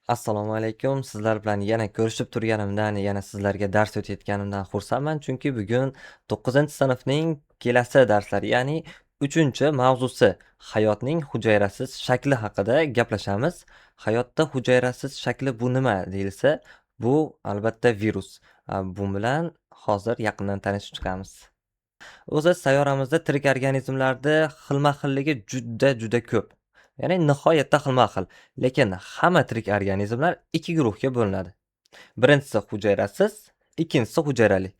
Assalomu alaykum. Sizlar bilan yana ko'rishib turganimdan, yana sizlarga dars o'tayotganimdan xursandman, chunki bugun 9-sinfning kelasi darslari, ya'ni 3-mavzusi hayotning hujayrasiz shakli haqida gaplashamiz. Hayotda hujayrasiz shakli bu nima deyilsa, bu albatta virus. Bu bilan hozir yaqindan tanishib chiqamiz. O'zi sayyoramizda tirik organizmlarda xilma-xilligi juda ko'p. Ya'ni nihoyatda xilma-xil. Lekin hamma tirik organizmlar ikki guruhga bo'linadi. Birinchisi hujayrasiz, ikkinchisi hujayrali.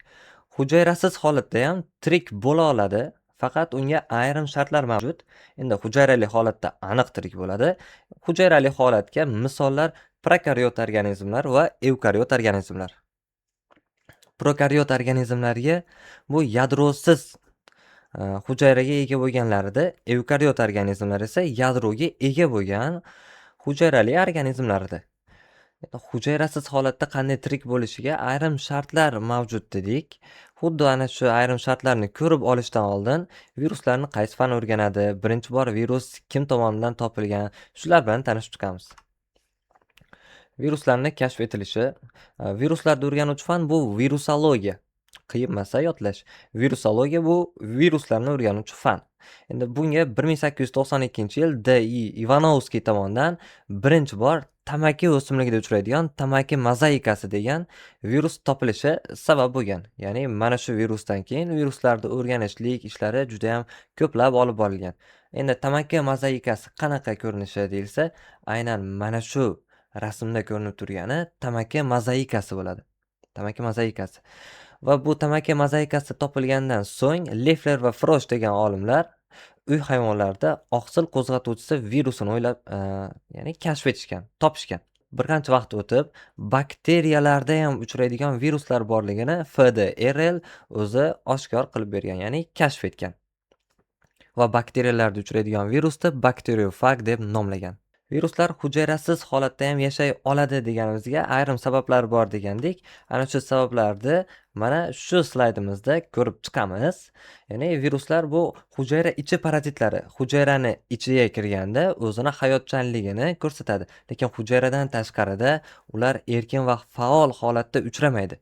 Hujayrasiz holatda ham tirik bo'la oladi, faqat unga ayrim shartlar mavjud. Endi hujayrali holatda aniq tirik bo'ladi. Hujayrali holatga misollar prokariot organizmlar va evkariot organizmlar. Prokariot organizmlarga bu yadrosiz hujayraga ega bo'lganlarida, evkariot organizmlar esa yadroga ega bo'lgan hujayrali organizmlardir. Hujayrasiz holatda qanday tirik bo'lishiga ayrim shartlar mavjud dedik. Xuddi ana shu ayrim shartlarni ko'rib olishdan oldin viruslarni qaysi fan o'rganadi, birinchi bor virus kim tomonidan topilgan, shular bilan tanishib chiqamiz. Viruslarni kashf etilishi. Viruslarni o'rganuvchi fan bu virusologiya. Qiyin emas yodlash. Virusologiya bu viruslarni o'rganuvchi fan. Endi bunga 1892-yil D.I. Ivanovskiy tomonidan birinchi bor tamaki o'simligida uchraydigan tamaki mozaikasi degan virus topilishi sabab bo'lgan. Ya'ni mana shu virusdan keyin viruslarni o'rganishlik ishlari juda ham ko'plab olib borilgan. Endi tamaki mozaikasi qanaqa ko'rinishi deyilsa, aynan mana shu rasmda ko'rinib turgani tamaki mozaikasi bo'ladi. Tamaki mozaikasi. Va bu tamaki mozaikasi topilgandan so'ng Leffler va Frosh degan olimlar uy hayvonlarida oqsil qo'zg'atuvchisi virusini o'ylab, ya'ni kashf etishgan, topishgan. Bir qancha vaqt o'tib, bakteriyalarda ham uchraydigan viruslar borligini FDRL o'zi oshkor qilib bergan, ya'ni kashf etgan. Va bakteriyalarda uchraydigan virusni bakteriofag deb nomlagan. Viruslar hujayrasiz holatda ham yashay oladi deganimizga ayrim sabablar bor degandik. Ana shu sabablarni mana shu slaydimizda ko'rib chiqamiz. Ya'ni viruslar bu hujayra ichi parazitlari. Hujayrani ichiga kirganda o'zini hayotchanligini ko'rsatadi. Lekin hujayradan tashqarida ular erkin va faol holatda uchramaydi.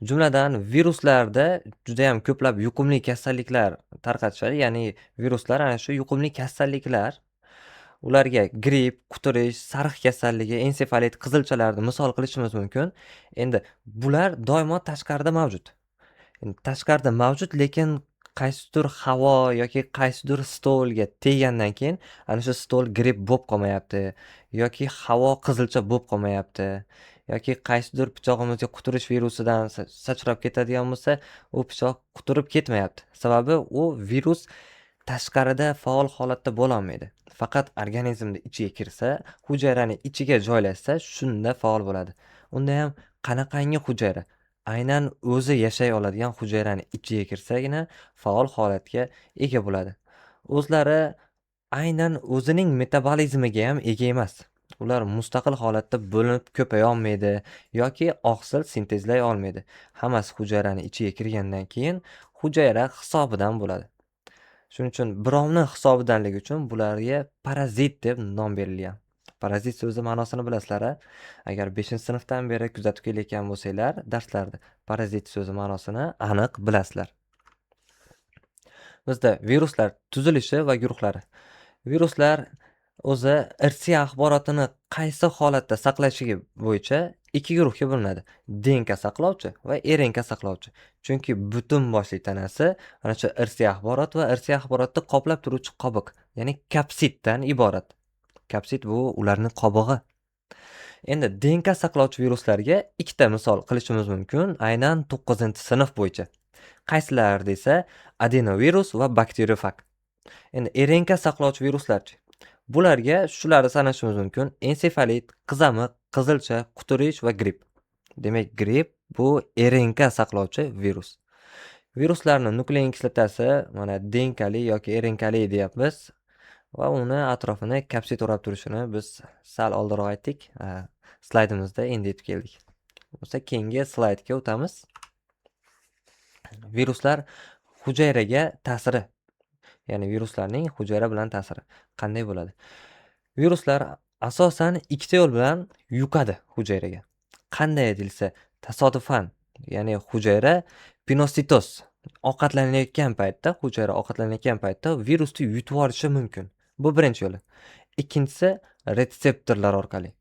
Jumladan viruslarda juda ham ko'plab yuqumli kasalliklar tarqatishadi. Ya'ni viruslar ana shu yuqumli kasalliklar ularga gripp, quturish, sariq kasalligi, ensefalit, qizilchalarni misol qilishimiz mumkin. Endi bular doimo tashqarida mavjud. Tashqarida mavjud, lekin qaysidir havo yoki qaysidir stolga teggandan keyin ana shu stol gripp bo'lib qolmayapti yoki havo qizilcha bo'lib qolmayapti yoki qaysidir pichog'imizga quturish virusidan sachrab ketadigan bo'lsa, u pichoq quturib ketmayapti. Sababi u virus tashqarida faol holatda bo'la olmaydi. Faqat organizmning ichiga kirsa, hujayrani ichiga joylashsa, shunda faol bo'ladi. Unda ham qanaqangi hujayra? Aynan o'zi yashay oladigan hujayrani ichiga kirsagina faol holatga ega bo'ladi. O'zlari aynan o'zining metabolizmiga ham ega emas. Ular mustaqil holatda bo'linib ko'paya olmaydi yoki oqsil sintezlay olmaydi. Hammasi hujayraning ichiga kirgandan keyin hujayra hisobidan bo'ladi. Shuning uchun birovni hisobidanligi uchun bularga parazit deb nom berilgan. Parazit so'zi ma'nosini bilasizlar-a? Agar 5-sinfdan beri kuzatib kelayotgan bo'lsanglar, darslarda parazit so'zi ma'nosini aniq bilasizlar. Bizda viruslar tuzilishi va guruhlari. Viruslar o'zi irsiy axborotini qaysi holatda saqlashligi bo'yicha ikki guruhga bo'linadi. DNK saqlovchi va RNK saqlovchi. Chunki butun boshli tanasi ana shu irsiy axborot va irsiy axborotni qoplab turuvchi qobiq, ya'ni kapsiddan iborat. Kapsid bu ularning qobig'i. Endi DNK saqlovchi viruslarga ikkita misol qilishimiz mumkin, aynan 9-sinf bo'yicha. Qaysilar desa, adenovirus va bakteriofag. Endi RNK saqlovchi viruslarchi. Bularga shularni sanashimiz mumkin: ensefalit, qizamiq, qizilcha, quturish va gripp. Demak, gripp bu RNK saqlovchi virus. Viruslarning nuklein kislotasi mana DNKli yoki RNKli deyapmiz va uni atrofini kapsid o'rab turishini biz sal oldinroq aytdik. Slaydimizda endi yetib keldik. Bo'lsa keyingi slaydga o'tamiz. Viruslar hujayraga ta'siri. Ya'ni viruslarning hujayra bilan ta'siri qanday bo'ladi? Viruslar Asosan ikkita yo'l bilan yuqadi hujayraga. Qanday deyilsa, tasodifan, ya'ni hujayra pinositoz ovqatlanayotgan paytda virusni yutib yuborishi mumkin. Bu birinchi yo'li. Ikkinchisi retseptorlar orqali.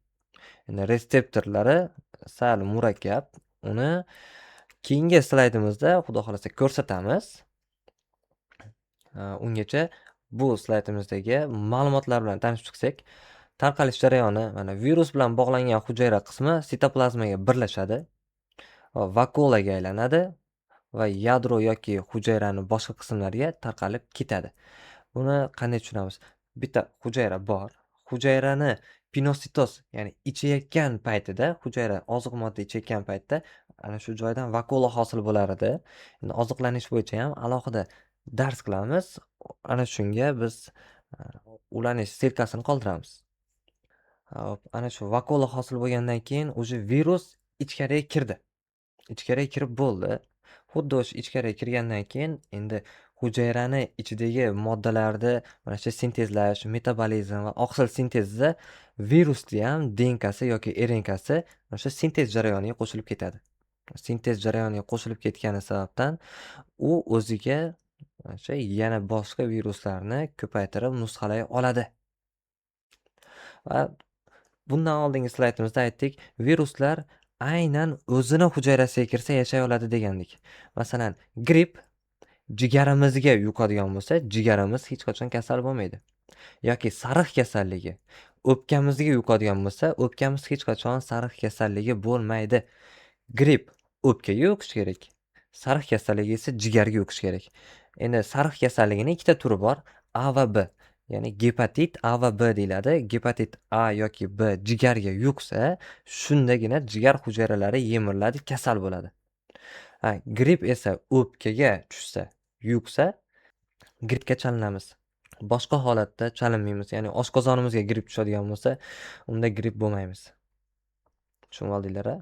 Endi retseptorlari sal murakkab. Uni keyingi slaydimizda xudo xolasa ko'rsatamiz. Ungacha bu slaydimizdagi ma'lumotlar bilan tanishib chiqsak, tarqalish jarayoni mana virus bilan bog'langan hujayra qismi sitoplazmaga birlashadi va vakulaga aylanadi va yadro yoki hujayraning boshqa qismlariga tarqalib ketadi. Buni qanday tushunamiz? Bitta hujayra bor. Hujayrani pinositoz, ya'ni ichayotgan paytida, hujayra oziq modda ichayotgan paytda ana shu joydan vakula hosil bo'lar edi. Endi oziqlanish bo'yicha ham alohida dars qilamiz. Ana shunga biz ulanish ssilkasini qoldiramiz. Ana shu vakula hosil bo'lgandan keyin уже virus ichkariga kirdi. Ichkariga kirib bo'ldi. Xuddi o'sha ichkariga kirgandan keyin endi hujayrani ichidagi moddalarni mana shu sintezlash, metabolizm va oqsil sintezida virusni ham DNKsi yoki RNKsi mana shu sintez jarayoniga qo'shilib ketadi. Sintez jarayoniga qo'shilib ketgani sababdan u o'ziga o'sha yana boshqa viruslarni ko'paytirib nusxalay oladi. Va bundan oldingi slaydimizda aytdik, viruslar aynan o'zini hujayrasiga kirsa yashay oladi degandik. Masalan, gripp jigarimizga yuqadigan bo'lsa, jigarimiz hech qachon kasal bo'lmaydi. Yoki sariq kasalligi o'pkamizga yuqadigan bo'lsa, o'pkamiz hech qachon sariq kasalligi bo'lmaydi. Gripp o'pkaga yuqishi kerak. Sariq kasalligi esa jigarga yuqishi kerak. Endi sariq kasalligining ikkita turi bor: A va B. Ya'ni gepatit A va B deyiladi. Gepatit A yoki B jigarga yuqsa, shundagina jigar hujayralari yemiriladi, kasal bo'ladi. Gripp esa o'pkaga tushsa, yuqsa, grippga chalinamiz. Boshqa holatda chalinmaymiz. Ya'ni oshqozonimizga gripp tushadigan bo'lsa, unda gripp bo'lmaymiz. Tushunib oldinglar-a?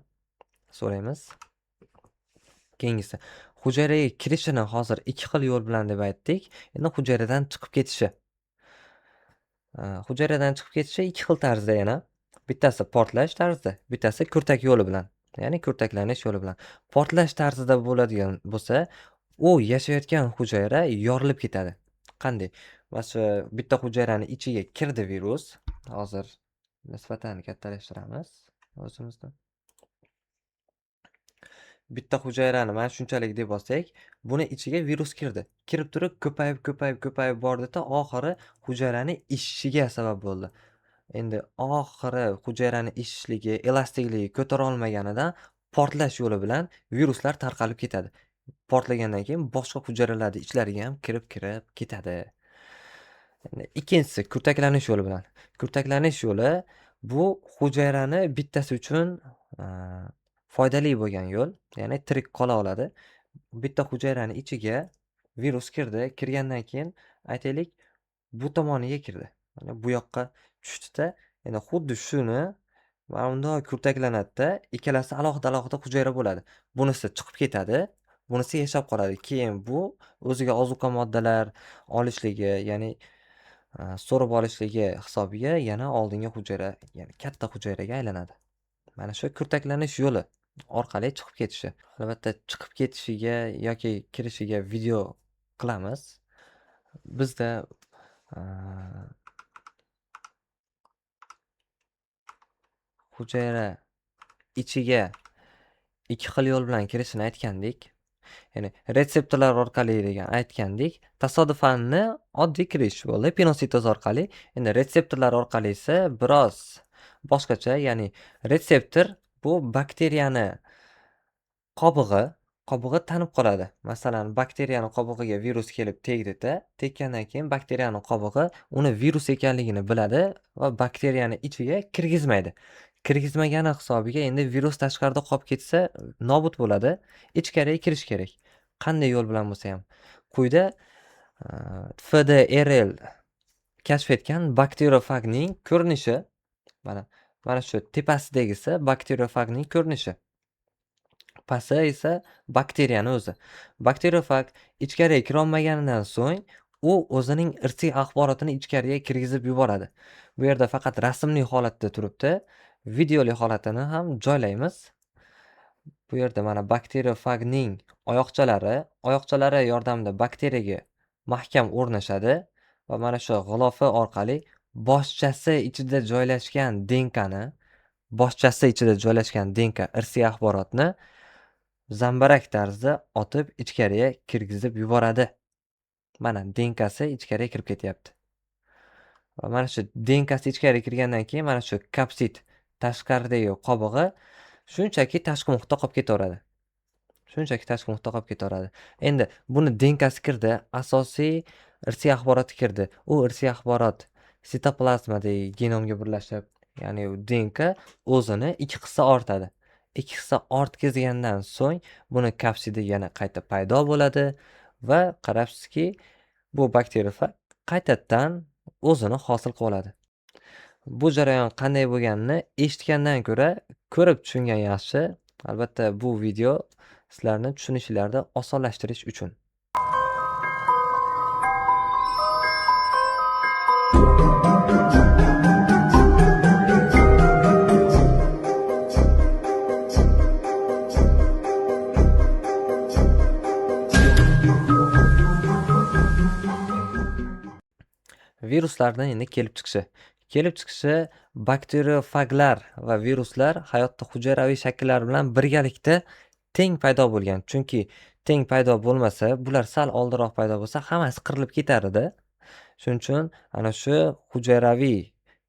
So'raymiz. Keyingisi, hujayraga kirishini hozir ikki xil yo'l bilan deb aytdik. Endi hujayradan chiqib ketishi. Hujayradan chiqib ketishi ikki xil tarzda yana. Bittasi portlash tarzida, bittasi kurtak yo'li bilan. Ya'ni kurtaklanish yo'li bilan. Portlash tarzida bo'ladigan bo'lsa, u yashayotgan hujayra yorilib ketadi. Qanday? Mana bitta hujayraning ichiga kirdi virus. Hozir nisbatan kattalashtiramiz o'zimizni. Bitta hujayrani mana shunchalik deb olsak, buni ichiga virus kirdi. Kirib turib ko'payib bordi-da, oxiri hujayraning ishishiga sabab bo'ldi. Endi oxiri hujayraning ishishligi, elastikligi ko'tara olmaganidan portlash yo'li bilan viruslar tarqalib ketadi. Portlagandan keyin boshqa hujayralarning ichlariga ham kirib ketadi. Ikkinchisi kurtaklanish yo'li bilan. Kurtaklanish yo'li bu hujayrani bittasi uchun foydali bo'lgan yo'l, ya'ni tirik qola oladi. Bitta hujayraning ichiga virus kirdi, kirgandan keyin aytaylik bu tomoniga kirdi. Mana bu yoqqa tushdi-da, endi xuddi shuni mana bundoq kurtaklanadi-da, ikkalasi alohida hujayra bo'ladi. Bunisi chiqib ketadi, bunisi yashab qoladi. Keyin bu o'ziga ozuqa moddalar olishligi, ya'ni so'rib olishligi hisobiga yana oldingi hujayra, ya'ni katta hujayraga aylanadi. Mana shu kurtaklanish yo'li orqali chiqib ketishi. Albatta chiqib ketishiga yoki kirishiga video qilamiz. Bizda hujayra ichiga ikki xil yo'l bilan kirishini aytgandik. Ya'ni retseptorlar orqali degan aytgandik. Tasodifanni oddiy kirish bo'ldi, pinositoz orqali. Endi retseptorlar orqali esa biroz boshqacha, ya'ni retseptor bu bakteriyani qobig'i tanib qoladi. Masalan, bakteriyaning qobig'iga virus kelib tegdi-da, tekkandan keyin bakteriyaning qobig'i uni virus ekanligini biladi va bakteriyani ichiga kirgizmaydi. Kirgizmagani hisobiga endi virus tashqarida qolib ketsa, nobud bo'ladi. Ichkariga kirish kerak. Qanday yo'l bilan bo'lsa ham. Quyida FDRL kashf etgan bakteriofagning ko'rinishi, mana shu tepasidagisi bakteriofagning ko'rinishi. Pasti esa bakteriyani o'zi. Bakteriofag ichkariga kira olmaganidan so'ng u o'zining irsiy axborotini ichkariga kirgizib yuboradi. Bu yerda faqat rasmli holatda turibdi. Videoli holatini ham joylaymiz. Bu yerda mana bakteriofagning oyoqchalari yordamida bakteriyaga mahkam o'rnashadi va mana shu g'ilofi orqali boshchasi ichida joylashgan DNK irsiy axborotni zambarak tarzda otib ichkariga kirgizib yuboradi. Mana DNKsi ichkariga kirib ketyapti. Va mana shu DNKsi ichkariga kirgandan keyin mana shu kapsid tashqaridagi qobig'i shunchaki tashqi muhitda qolib ketaveradi. Endi buni DNKsi kirdi, asosiy irsiy axboroti kirdi. U irsiy axborot sitoplazmadagi genomga birlashib, ya'ni DNK o'zini 2 hissa ortadi. 2 hissa ortgizgandan so'ng buni kapsidi yana qayta paydo bo'ladi va qarabsizki, bu bakteriofag qaytadan o'zini hosil qilib oladi. Bu jarayon qanday bo'lganini eshitgandan ko'ra ko'rib tushungan yaxshi. Albatta bu video sizlarni tushunishinglarni osonlashtirish uchun. Viruslardan endi kelib chiqishi bakteriofaglar va viruslar hayotda hujayraviy shakllar bilan birgalikda teng paydo bo'lgan. Chunki teng paydo bo'lmasa, bular sal oldinroq paydo bo'lsa, hammasi qirilib ketar edi. Shuning uchun ana shu hujayraviy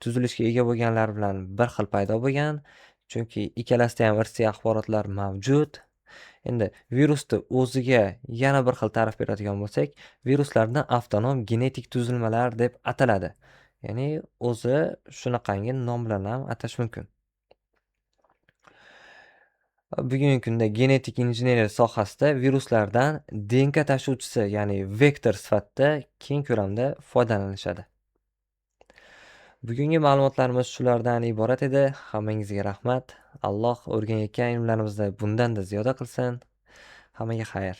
tuzilishga ega bo'lganlar bilan bir xil paydo bo'lgan. Chunki ikkalasida ham irsiy axborotlar mavjud. Endi virusni o'ziga yana bir xil ta'rif beradigan bo'lsak, viruslarni avtonom genetik tuzilmalar deb ataladi. Ya'ni o'zi shunaqangi nom bilan ham atash mumkin. Bugungi kunda genetik injineriya sohasida viruslardan DNK tashuvchisi, ya'ni vektor sifatida keng ko'lamda foydalaniladi. Bugungi ma'lumotlarimiz shulardan iborat edi. Hammangizga rahmat. Alloh o'rganayotgan ilmlarimizni bundan-da ziyoda qilsin. Hammaga xayr.